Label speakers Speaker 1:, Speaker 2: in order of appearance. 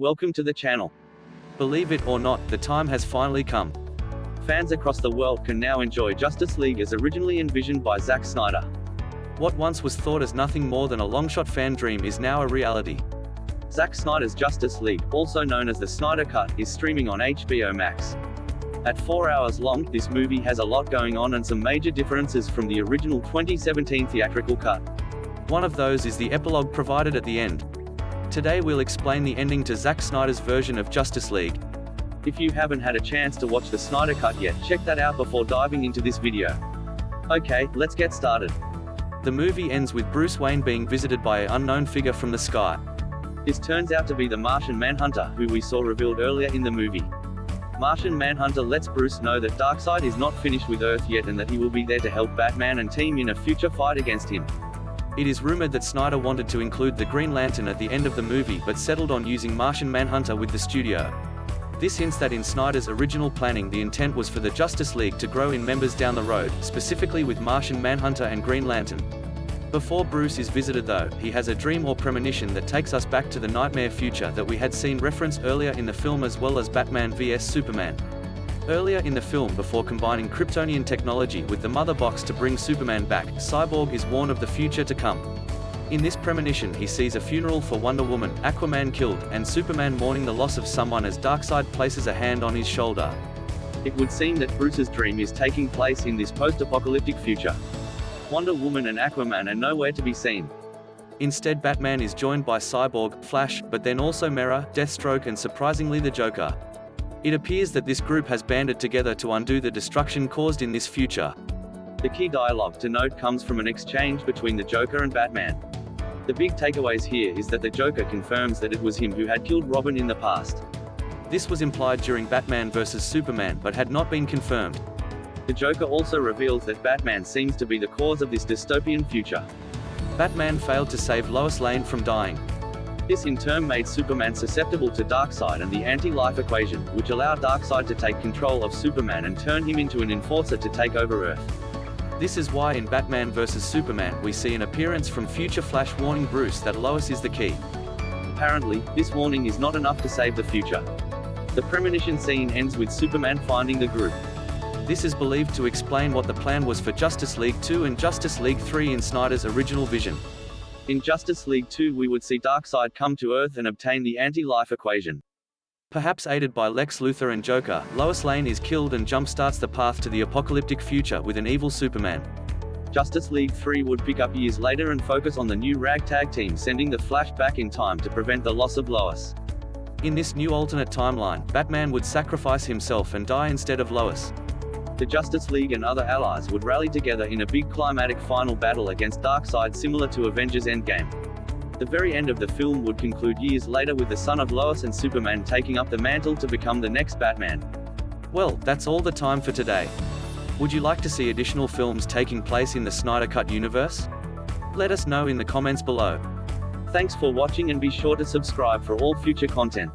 Speaker 1: Welcome to the channel. Believe it or not, the time has finally come. Fans across the world can now enjoy Justice League as originally envisioned by Zack Snyder. What once was thought as nothing more than a long-shot fan dream is now a reality. Zack Snyder's Justice League, also known as the Snyder Cut, is streaming on HBO Max. At 4 hours long, this movie has a lot going on and some major differences from the original 2017 theatrical cut. One of those is the epilogue provided at the end. Today we'll explain the ending to Zack Snyder's version of Justice League. If you haven't had a chance to watch the Snyder Cut yet, check that out before diving into this video. Okay, let's get started. The movie ends with Bruce Wayne being visited by an unknown figure from the sky. This turns out to be the Martian Manhunter, who we saw revealed earlier in the movie. Martian Manhunter lets Bruce know that Darkseid is not finished with Earth yet and that he will be there to help Batman and team in a future fight against him. It is rumored that Snyder wanted to include the Green Lantern at the end of the movie but settled on using Martian Manhunter with the studio. This hints that in Snyder's original planning the intent was for the Justice League to grow in members down the road, specifically with Martian Manhunter and Green Lantern. Before Bruce is visited though, he has a dream or premonition that takes us back to the nightmare future that we had seen referenced earlier in the film as well as Batman vs Superman. Earlier in the film, before combining Kryptonian technology with the Mother Box to bring Superman back, Cyborg is warned of the future to come. In this premonition he sees a funeral for Wonder Woman, Aquaman killed, and Superman mourning the loss of someone as Darkseid places a hand on his shoulder. It would seem that Bruce's dream is taking place in this post-apocalyptic future. Wonder Woman and Aquaman are nowhere to be seen. Instead, Batman is joined by Cyborg, Flash, but then also Mera, Deathstroke and surprisingly the Joker. It appears that this group has banded together to undo the destruction caused in this future. The key dialogue to note comes from an exchange between the Joker and Batman. The big takeaways here is that the Joker confirms that it was him who had killed Robin in the past. This was implied during Batman vs Superman but had not been confirmed. The Joker also reveals that Batman seems to be the cause of this dystopian future. Batman failed to save Lois Lane from dying. This in turn made Superman susceptible to Darkseid and the anti-life equation, which allowed Darkseid to take control of Superman and turn him into an enforcer to take over Earth. This is why in Batman vs Superman we see an appearance from future Flash warning Bruce that Lois is the key. Apparently, this warning is not enough to save the future. The premonition scene ends with Superman finding the group. This is believed to explain what the plan was for Justice League 2 and Justice League 3 in Snyder's original vision. In Justice League 2 we would see Darkseid come to Earth and obtain the anti-life equation. Perhaps aided by Lex Luthor and Joker, Lois Lane is killed and jumpstarts the path to the apocalyptic future with an evil Superman. Justice League 3 would pick up years later and focus on the new ragtag team sending the Flash back in time to prevent the loss of Lois. In this new alternate timeline, Batman would sacrifice himself and die instead of Lois. The Justice League and other allies would rally together in a big climatic final battle against Darkseid similar to Avengers Endgame. The very end of the film would conclude years later with the son of Lois and Superman taking up the mantle to become the next Batman. Well, that's all the time for today. Would you like to see additional films taking place in the Snyder Cut universe? Let us know in the comments below. Thanks for watching and be sure to subscribe for all future content.